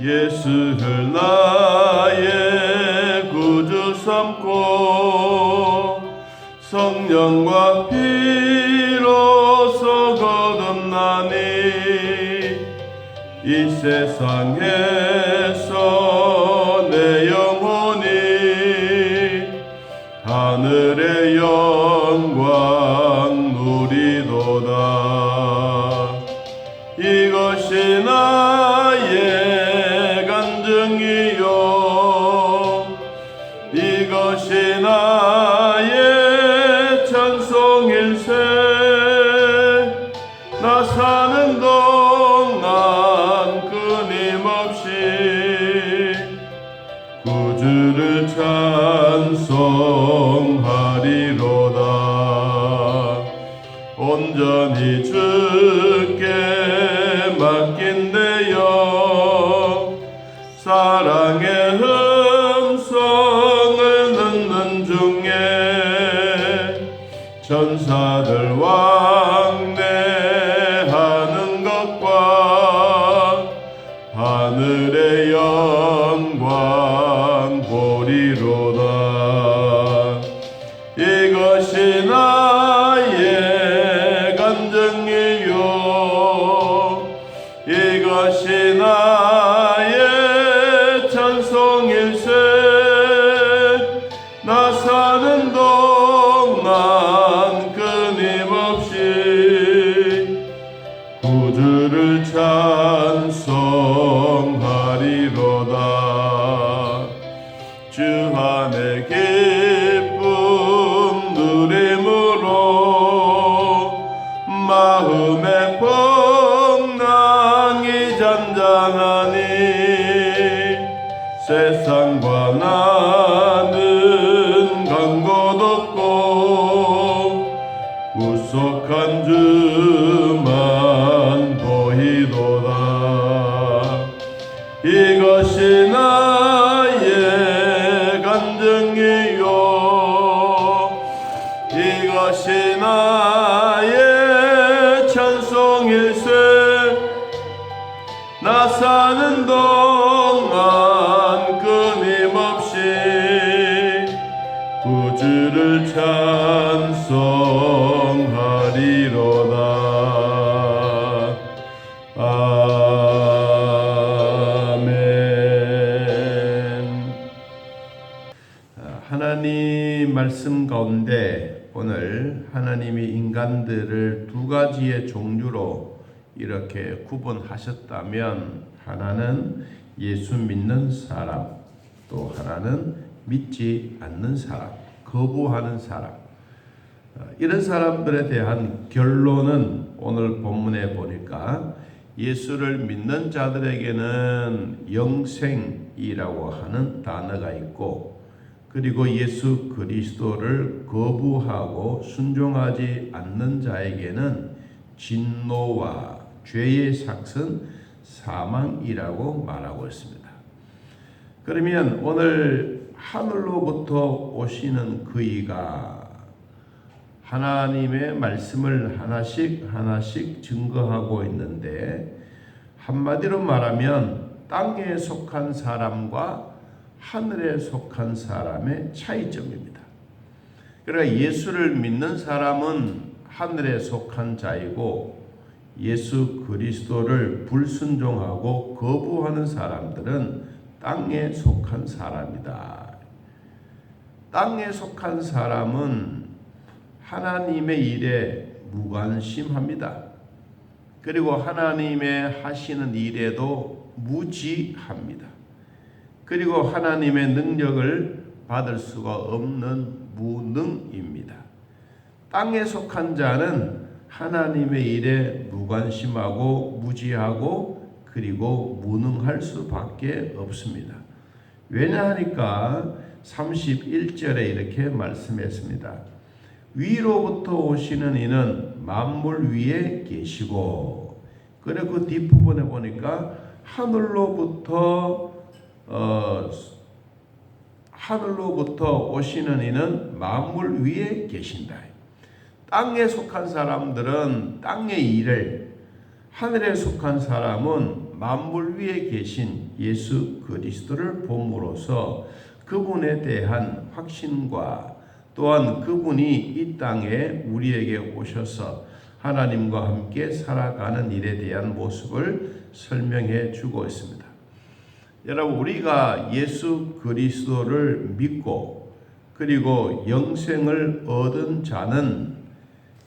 예수를 나의 구주 삼고 성령과 피로써 거듭나니 이 세상에서 내 영혼이 하늘의 영광 누리도다. 이것이 나의 간증이요 이것이 나의 찬송일세. 나 사는 동안 끊임없이 구주를 찬송하리로다. 온전히 주께 맡긴대요. 사랑의 음성을 듣는 중에 천사들 왕래하는 것과 하늘의 영광 보리로다. 이것이 나의 간증이요 이것이 나의 찬송일세. 나 사는 동안 끊임없이 구주를 찬송하리로다. 주 안에 기쁨 누림으로 마음의 풍랑이 잔잔하니 세상과 나는 간 곳 없고 구속한 주만 보이도다. 이것이 나의 간증이요 이것이 나의 찬송일세. 나 사는 동안 끊임없이 구주를 찬송하리로다. 아멘. 하나님 말씀 가운데 오늘 하나님이 인간들을 두 가지의 종류로 이렇게 구분하셨다면 하나는 예수 믿는 사람, 또 하나는 믿지 않는 사람, 거부하는 사람. 이런 사람들에 대한 결론은 오늘 본문에 보니까 예수를 믿는 자들에게는 영생이라고 하는 단어가 있고 그리고 예수 그리스도를 거부하고 순종하지 않는 자에게는 진노와 죄의 삭은 사망이라고 말하고 있습니다. 그러면 오늘 하늘로부터 오시는 그이가 하나님의 말씀을 하나씩 증거하고 있는데 한마디로 말하면 땅에 속한 사람과 하늘에 속한 사람의 차이점입니다. 그러니까 예수를 믿는 사람은 하늘에 속한 자이고 예수 그리스도를 불순종하고 거부하는 사람들은 땅에 속한 사람이다. 땅에 속한 사람은 하나님의 일에 무관심합니다. 그리고 하나님의 하시는 일에도 무지합니다. 그리고 하나님의 능력을 받을 수가 없는 무능입니다. 땅에 속한 자는 하나님의 일에 무관심하고 무지하고 그리고 무능할 수밖에 없습니다. 왜냐하니까 31절에 이렇게 말씀했습니다. 위로부터 오시는 이는 만물 위에 계시고, 그리고 그 뒷부분에 보니까 하늘로부터 오시는 이는 만물 위에 계신다. 땅에 속한 사람들은 땅의 일을, 하늘에 속한 사람은 만물 위에 계신 예수 그리스도를 봄으로써 그분에 대한 확신과 또한 그분이 이 땅에 우리에게 오셔서 하나님과 함께 살아가는 일에 대한 모습을 설명해 주고 있습니다. 여러분, 우리가 예수 그리스도를 믿고 그리고 영생을 얻은 자는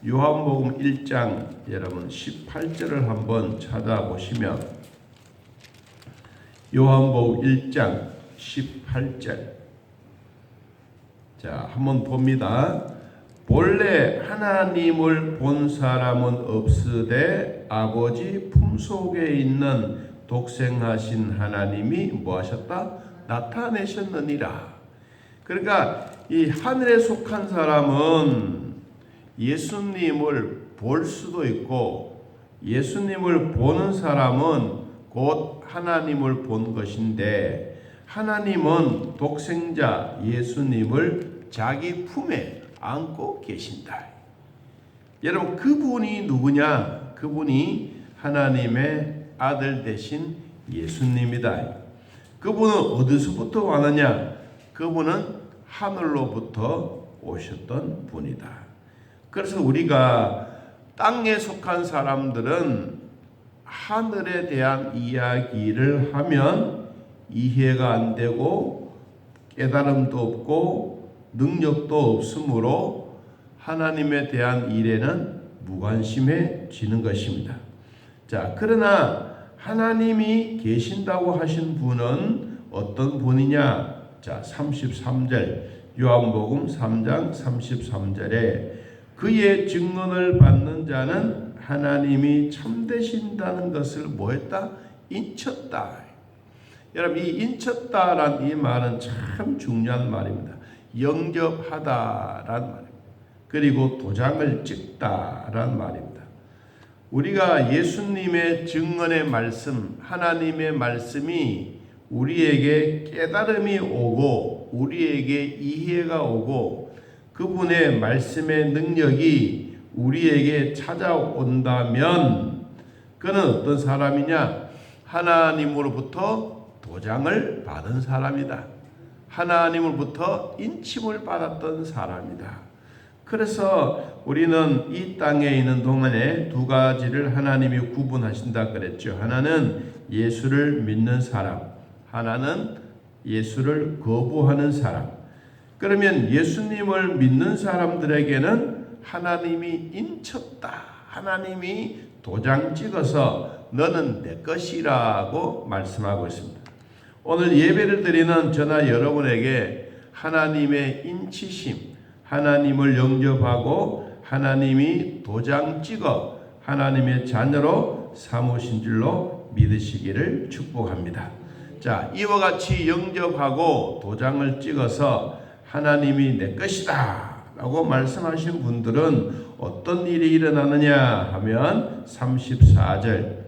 요한복음 1장 여러분 18절을 한번 찾아보시면 요한복음 1장 18절 자, 한번 봅니다. 본래 하나님을 본 사람은 없으되 아버지 품속에 있는 독생하신 하나님이 뭐하셨다? 나타내셨느니라. 그러니까 이 하늘에 속한 사람은 예수님을 볼 수도 있고 예수님을 보는 사람은 곧 하나님을 본 것인데 하나님은 독생자 예수님을 자기 품에 안고 계신다. 여러분, 그분이 누구냐? 그분이 하나님의 아들 되신 예수님이다. 그분은 어디서부터 왔느냐? 그분은 하늘로부터 오셨던 분이다. 그래서 우리가 땅에 속한 사람들은 하늘에 대한 이야기를 하면 이해가 안 되고 깨달음도 없고 능력도 없으므로 하나님에 대한 일에는 무관심해지는 것입니다. 자, 그러나 하나님이 계신다고 하신 분은 어떤 분이냐? 자, 33절 요한복음 3장 33절에 그의 증언을 받는 자는 하나님이 참되신다는 것을 뭐했다? 인쳤다. 여러분, 이 인쳤다란 이 말은 참 중요한 말입니다. 영접하다란 말입니다. 그리고 도장을 찍다란 말입니다. 우리가 예수님의 증언의 말씀, 하나님의 말씀이 우리에게 깨달음이 오고 우리에게 이해가 오고 그분의 말씀의 능력이 우리에게 찾아온다면 그는 어떤 사람이냐? 하나님으로부터 도장을 받은 사람이다. 하나님으로부터 인침을 받았던 사람이다. 그래서 우리는 이 땅에 있는 동안에 두 가지를 하나님이 구분하신다 그랬죠. 하나는 예수를 믿는 사람, 하나는 예수를 거부하는 사람. 그러면 예수님을 믿는 사람들에게는 하나님이 인쳤다. 하나님이 도장 찍어서 너는 내 것이라고 말씀하고 있습니다. 오늘 예배를 드리는 저나 여러분에게 하나님의 인치심, 하나님을 영접하고 하나님이 도장 찍어 하나님의 자녀로 삼으신 줄로 믿으시기를 축복합니다. 자, 이와 같이 영접하고 도장을 찍어서 하나님이 내 것이다 라고 말씀하신 분들은 어떤 일이 일어나느냐 하면 34절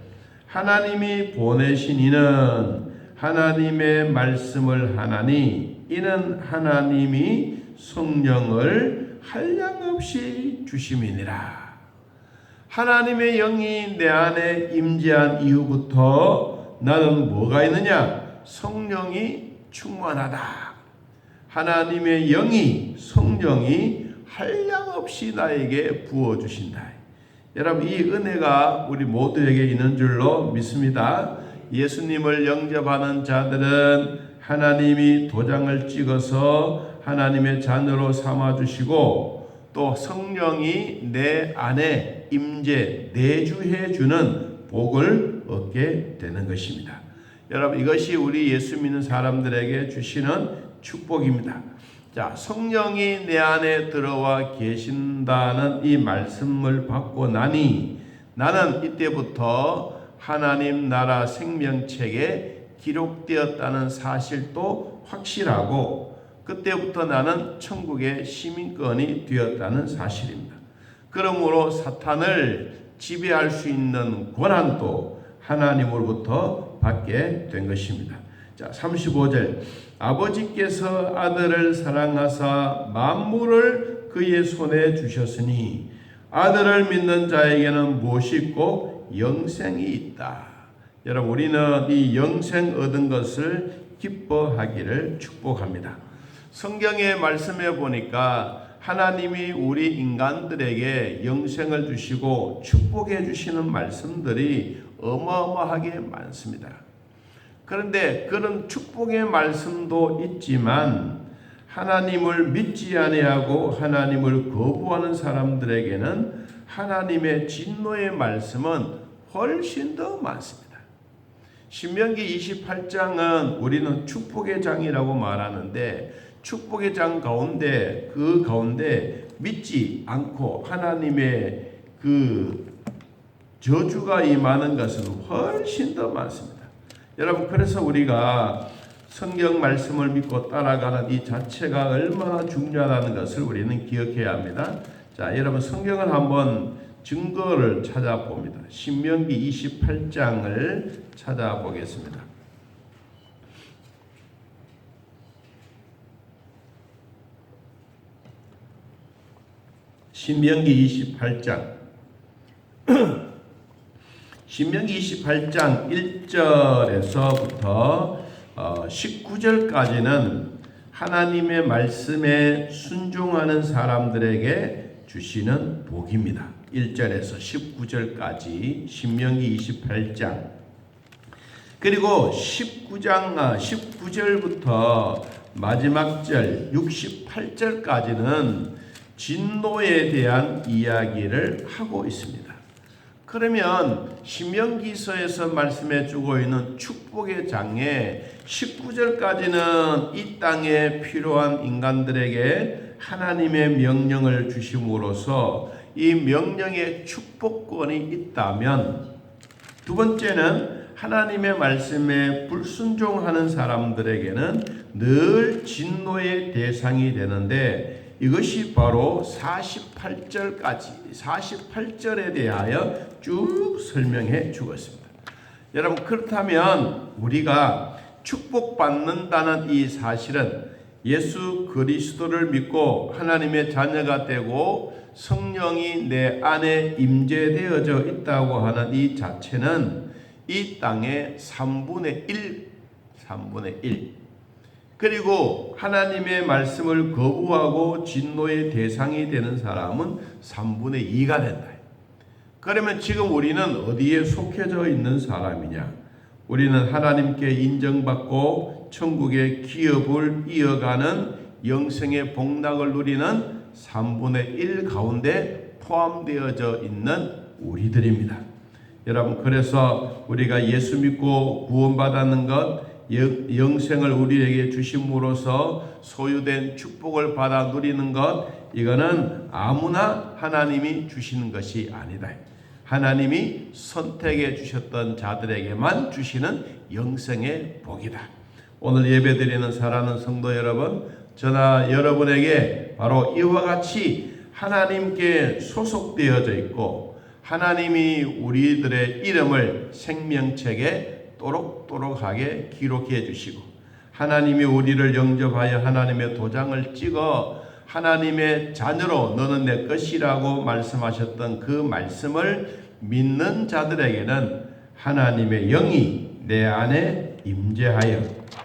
하나님이 보내신 이는 하나님의 말씀을 하나니 이는 하나님이 성령을 한량없이 주심이니라. 하나님의 영이 내 안에 임재한 이후부터 나는 뭐가 있느냐? 성령이 충만하다. 하나님의 영이 성령이 한량없이 나에게 부어주신다. 여러분, 이 은혜가 우리 모두에게 있는 줄로 믿습니다. 예수님을 영접하는 자들은 하나님이 도장을 찍어서 하나님의 자녀로 삼아주시고 또 성령이 내 안에 임재 내주해 주는 복을 얻게 되는 것입니다. 여러분, 이것이 우리 예수 믿는 사람들에게 주시는 축복입니다. 자, 성령이 내 안에 들어와 계신다는 이 말씀을 받고 나니 나는 이때부터 하나님 나라 생명책에 기록되었다는 사실도 확실하고 그때부터 나는 천국의 시민권이 되었다는 사실입니다. 그러므로 사탄을 지배할 수 있는 권한도 하나님으로부터 받게 된 것입니다. 자, 35절 아버지께서 아들을 사랑하사 만물을 그의 손에 주셨으니 아들을 믿는 자에게는 무엇이 있고 영생이 있다. 여러분, 우리는 이 영생 얻은 것을 기뻐하기를 축복합니다. 성경의 말씀에 보니까 하나님이 우리 인간들에게 영생을 주시고 축복해 주시는 말씀들이 어마어마하게 많습니다. 그런데 그런 축복의 말씀도 있지만 하나님을 믿지 아니하고 하나님을 거부하는 사람들에게는 하나님의 진노의 말씀은 훨씬 더 많습니다. 신명기 28장은 우리는 축복의 장이라고 말하는데 축복의 장 가운데 그 가운데 믿지 않고 하나님의 그 저주가 임하는 것은 훨씬 더 많습니다. 여러분, 그래서 우리가 성경 말씀을 믿고 따라가는 이 자체가 얼마나 중요하다는 것을 우리는 기억해야 합니다. 자, 여러분, 성경을 한번 증거를 찾아봅니다. 신명기 28장을 찾아보겠습니다. 신명기 28장 신명기 28장 1절에서부터 19절까지는 하나님의 말씀에 순종하는 사람들에게 주시는 복입니다. 1절에서 19절까지 신명기 28장, 그리고 19절부터 마지막 절 68절까지는 진노에 대한 이야기를 하고 있습니다. 그러면 신명기서에서 말씀해 주고 있는 축복의 장에 19절까지는 이 땅에 필요한 인간들에게 하나님의 명령을 주심으로써 이 명령의 축복권이 있다면, 두 번째는 하나님의 말씀에 불순종하는 사람들에게는 늘 진노의 대상이 되는데, 이것이 바로 48절에 대하여 쭉 설명해 주었습니다. 여러분, 그렇다면 우리가 축복받는다는 이 사실은 예수 그리스도를 믿고 하나님의 자녀가 되고 성령이 내 안에 임재되어져 있다고 하는 이 자체는 이 땅의 3분의 1, 그리고 하나님의 말씀을 거부하고 진노의 대상이 되는 사람은 3분의 2가 된다. 그러면 지금 우리는 어디에 속해져 있는 사람이냐? 우리는 하나님께 인정받고 천국의 기업을 이어가는 영생의 복락을 누리는 3분의 1 가운데 포함되어져 있는 우리들입니다. 여러분, 그래서 우리가 예수 믿고 구원받았는 것, 영생을 우리에게 주심으로써 소유된 축복을 받아 누리는 것, 이거는 아무나 하나님이 주시는 것이 아니다. 하나님이 선택해 주셨던 자들에게만 주시는 영생의 복이다. 오늘 예배드리는 사랑하는 성도 여러분, 저나 여러분에게 바로 이와 같이 하나님께 소속되어져 있고 하나님이 우리들의 이름을 생명책에 또록또록하게 기록해 주시고 하나님이 우리를 영접하여 하나님의 도장을 찍어 하나님의 자녀로 너는 내 것이라고 말씀하셨던 그 말씀을 믿는 자들에게는 하나님의 영이 내 안에 임재하여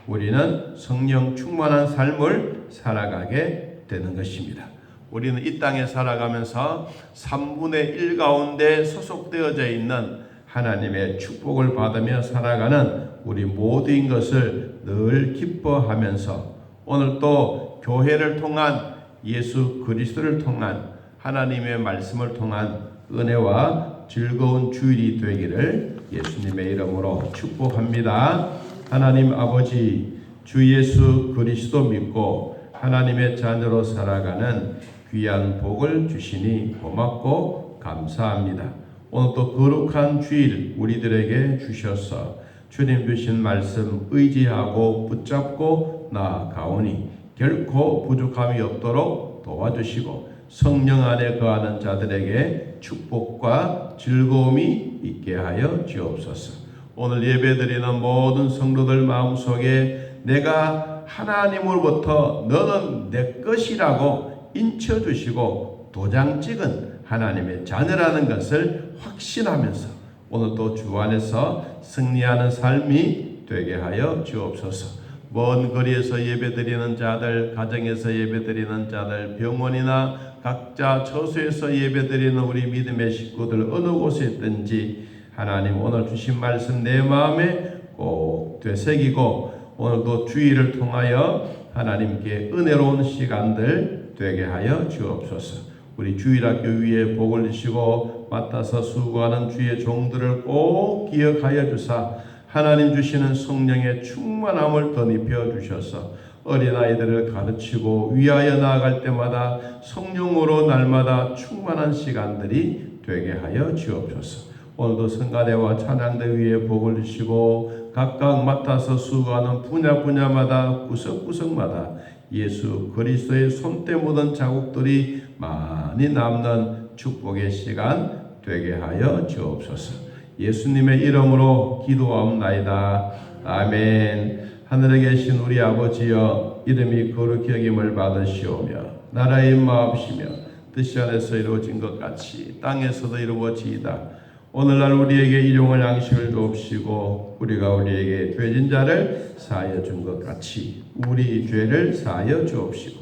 우리는 성령 충만한 삶을 살아가게 되는 것입니다. 우리는 이 땅에 살아가면서 3분의 1 가운데 소속되어져 있는 하나님의 축복을 받으며 살아가는 우리 모두인 것을 늘 기뻐하면서 오늘 또 교회를 통한 예수 그리스도를 통한 하나님의 말씀을 통한 은혜와 즐거운 주일이 되기를 예수님의 이름으로 축복합니다. 하나님 아버지, 주 예수 그리스도 믿고 하나님의 자녀로 살아가는 귀한 복을 주시니 고맙고 감사합니다. 오늘 또 거룩한 주일 우리들에게 주셔서 주님 주신 말씀 의지하고 붙잡고 나아가오니 결코 부족함이 없도록 도와주시고 성령 안에 거하는 자들에게 축복과 즐거움이 있게 하여 주옵소서. 오늘 예배드리는 모든 성도들 마음속에 내가 하나님으로부터 너는 내 것이라고 인쳐주시고 도장 찍은 하나님의 자녀라는 것을 확신하면서 오늘도 주 안에서 승리하는 삶이 되게 하여 주옵소서. 먼 거리에서 예배드리는 자들, 가정에서 예배드리는 자들, 병원이나 각자 처소에서 예배드리는 우리 믿음의 식구들 어느 곳에 있든지 하나님 오늘 주신 말씀 내 마음에 꼭 되새기고 오늘도 주의를 통하여 하나님께 은혜로운 시간들 되게 하여 주옵소서. 우리 주일학교 위에 복을 주시고 맡아서 수고하는 주의 종들을 꼭 기억하여 주사 하나님 주시는 성령의 충만함을 덧입혀 주셔서 어린아이들을 가르치고 위하여 나아갈 때마다 성령으로 날마다 충만한 시간들이 되게 하여 주옵소서. 오늘도 성가대와 찬양대 위에 복을 주시고 각각 맡아서 수고하는 분야마다 구석구석마다 예수 그리스도의 손때 묻은 자국들이 많이 남는 축복의 시간 되게 하여 주옵소서. 예수님의 이름으로 기도하옵나이다. 아멘. 하늘에 계신 우리 아버지여, 이름이 거룩히 여김을 받으시오며 나라의 임하옵시며 뜻이 안에서 이루어진 것 같이 땅에서도 이루어지이다. 오늘날 우리에게 일용할 양식을 주옵시고 우리가 우리에게 죄진 자를 사하여 준 것 같이 우리 죄를 사하여 주옵시고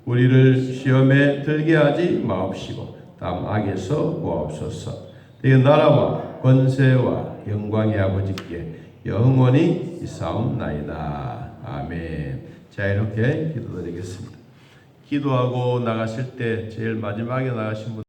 우리를 시험에 들게 하지 마옵시고 다음 악에서 구하옵소서. 이 나라와 권세와 영광의 아버지께 영원히 있사옵나이다. 아멘. 자, 이렇게 기도드리겠습니다. 기도하고 나가실 때 제일 마지막에 나가신 분